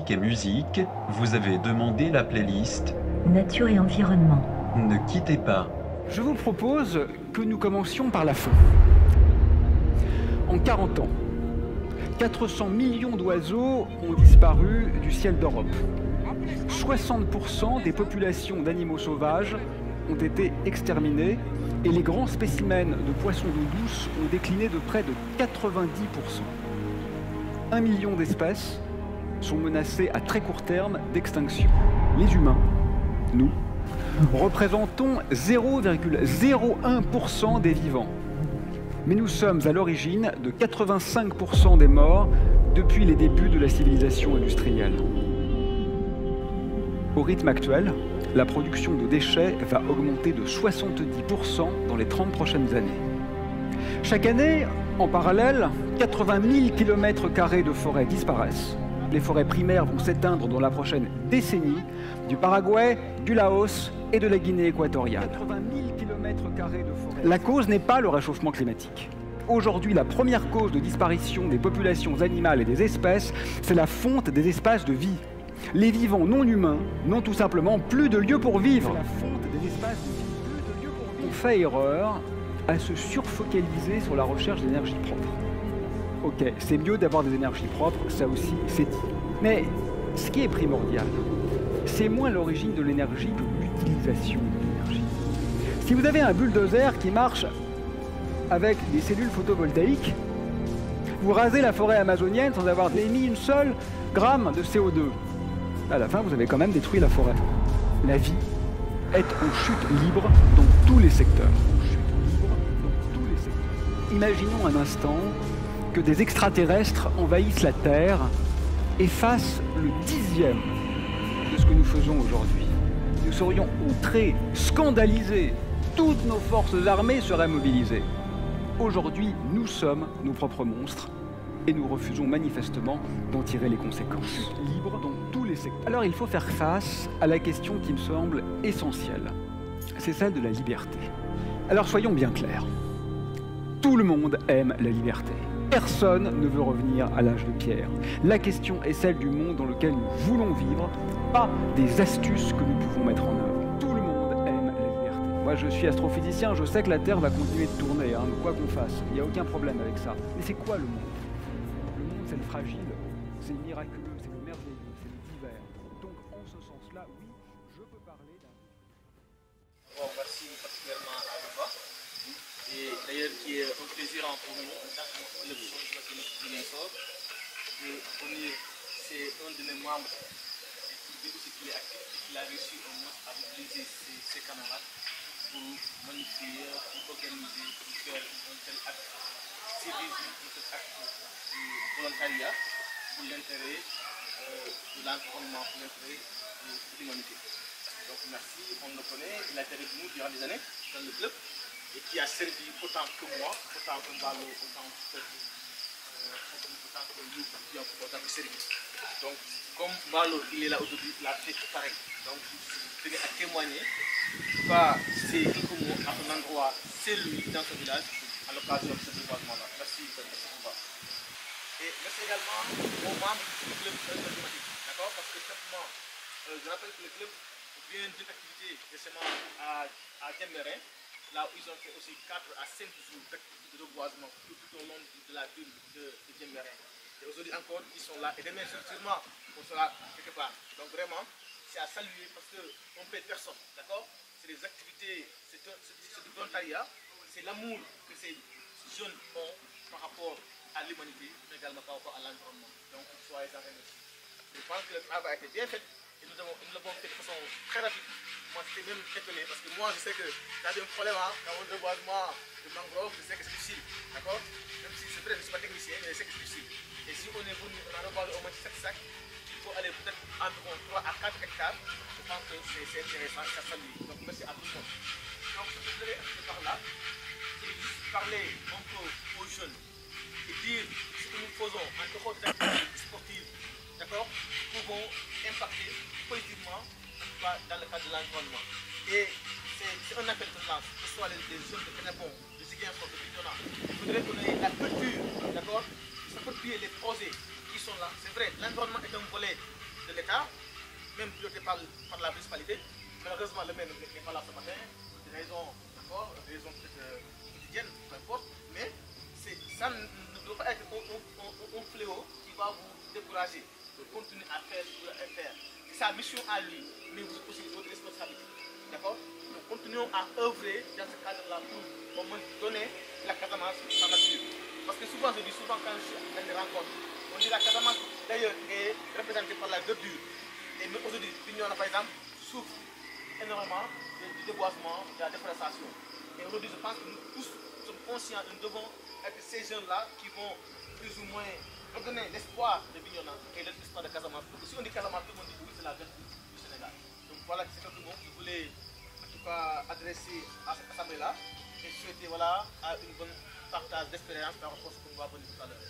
politique et musique, vous avez demandé la playlist Nature et environnement. Ne quittez pas. Je vous propose que nous commencions par la fin. En 40 ans, 400 millions d'oiseaux ont disparu du ciel d'Europe. 60% des populations d'animaux sauvages ont été exterminées et les grands spécimens de poissons d'eau douce ont décliné de près de 90%. 1 million d'espèces sont menacées à très court terme d'extinction. Les humains, nous, représentons 0,01% des vivants. Mais nous sommes à l'origine de 85% des morts depuis les débuts de la civilisation industrielle. Au rythme actuel, la production de déchets va augmenter de 70% dans les 30 prochaines années. Chaque année, en parallèle, 80 000 km² de forêts disparaissent. Les forêts primaires vont s'éteindre dans la prochaine décennie, du Paraguay, du Laos et de la Guinée équatoriale. 80 000 km² de forêts. La cause n'est pas le réchauffement climatique. Aujourd'hui, la première cause de disparition des populations animales et des espèces, c'est la fonte des espaces de vie. Les vivants non humains n'ont tout simplement plus de lieu pour vivre. La fonte des espaces de vie, plus de lieu pour vivre. On fait erreur à se surfocaliser sur la recherche d'énergie propre. Ok, c'est mieux d'avoir des énergies propres, ça aussi, c'est dit. Mais ce qui est primordial, c'est moins l'origine de l'énergie que l'utilisation de l'énergie. Si vous avez un bulldozer qui marche avec des cellules photovoltaïques, vous rasez la forêt amazonienne sans avoir émis une seule gramme de CO2. À la fin, vous avez quand même détruit la forêt. La vie est en chute libre dans tous les secteurs. Imaginons un instant que des extraterrestres envahissent la Terre et fassent le 10e de ce que nous faisons aujourd'hui. Nous serions outrés, scandalisés. Toutes nos forces armées seraient mobilisées. Aujourd'hui, nous sommes nos propres monstres et nous refusons manifestement d'en tirer les conséquences. Libre dans tous les secteurs. Alors il faut faire face à la question qui me semble essentielle. C'est celle de la liberté. Alors soyons bien clairs. Tout le monde aime la liberté. Personne ne veut revenir à l'âge de pierre. La question est celle du monde dans lequel nous voulons vivre, pas des astuces que nous pouvons mettre en œuvre. Tout le monde aime la liberté. Moi, je suis astrophysicien, je sais que la Terre va continuer de tourner, quoi qu'on fasse. Il n'y a aucun problème avec ça. Mais c'est quoi le monde? Le monde, c'est le fragile, c'est le miraculeux, c'est le merveilleux, c'est le divers. Donc, en ce sens-là, oui, je peux parler d'un... Bon, merci particulièrement à Baba. Et d'ailleurs, qui est un plaisir pour nous, le changement de notre dinosaure. C'est un de mes membres et qui est actif et qui a réussi au moins à mobiliser ses camarades pour magnifier, pour organiser, pour faire un tel acte civisme, un tel acte de volontariat pour l'intérêt de l'environnement, pour l'intérêt de l'humanité. Donc merci, on le connaît, il a été avec nous durant des années dans le club. Et qui a servi autant que moi, autant que Mbalo, autant que nous, autant que service. Donc, comme Mbalo, il est là aujourd'hui, il a fait pareil. Donc, je tenais à témoigner, pas ces quelques mots à un endroit, c'est lui dans ce village, à l'occasion de ce développement-là. Merci, Mbalo. Et merci également aux membres du club mathématique, d'accord? Parce que simplement, je rappelle que le club vient d'une activité récemment à Djembérin, là où ils ont fait aussi 4 à 5 jours d'activité de reboisement tout au long de la ville de Djembérin. Et aujourd'hui encore, ils sont là. Et demain, sûrement, on sera quelque part. Donc vraiment, c'est à saluer parce qu'on ne paie personne. D'accord? C'est des activités, c'est du volontariat, c'est l'amour que ces jeunes ont par rapport à l'humanité, mais également par rapport à l'environnement. Donc, soyez-en remerciés. Je pense que le travail a été bien fait et nous l'avons fait de façon très rapide. Moi, j'étais même étonné parce que moi, je sais que j'avais un problème dans mon reboisement de mangrove, je sais que c'est difficile, d'accord? Même si c'est vrai, je ne suis pas technicien, mais je sais que c'est difficile. Et si on est venu, on a reboisé au moins 7 sacs, il faut aller peut-être environ 3 à 4 hectares. Je pense que c'est intéressant, ça salue. Donc, merci à tout le monde. Donc, ce que je voudrais par là, c'est juste parler un peu aux jeunes et dire ce que nous faisons en dehors des activités sportives, d'accord? Pouvons impacter positivement dans le cadre de l'environnement. Et c'est un appel que je lance, que ce soit les jeunes de Pénabon, de Ziguinchor, de Bignona. Il faudrait qu'on ait la culture, d'accord, s'approprier les projets qui sont là. C'est vrai, l'environnement est un volet de l'État, même piloté par la municipalité. Malheureusement, le maire n'est pas là ce matin, pour des raisons quotidiennes, peu importe, mais ça ne doit pas être un fléau qui va vous décourager de continuer à faire ce que vous allez faire. C'est sa mission à lui, mais vous aussi votre responsabilité. D'accord? Nous continuons à œuvrer dans ce cadre-là pour au moins donner la Casamance sa nature. Parce que souvent, je dis souvent quand je suis dans des rencontres, on dit la Casamance d'ailleurs est représentée par la verdure. Et même aujourd'hui, l'Union par exemple souffre énormément du déboisement, de la déforestation. Et aujourd'hui, je pense que nous tous sommes conscients, nous devons être ces jeunes-là qui vont plus ou moins redonner l'espoir de Bignona et l'espoir de Casamance. Parce que si on dit Casamance, tout le monde dit oui, c'est la vertu du Sénégal. Donc voilà, c'est quelques mots que je voulais en tout cas adresser à cette assemblée-là et souhaiter voilà, à une bonne partage d'expérience par rapport à ce qu'on va venir tout à l'heure.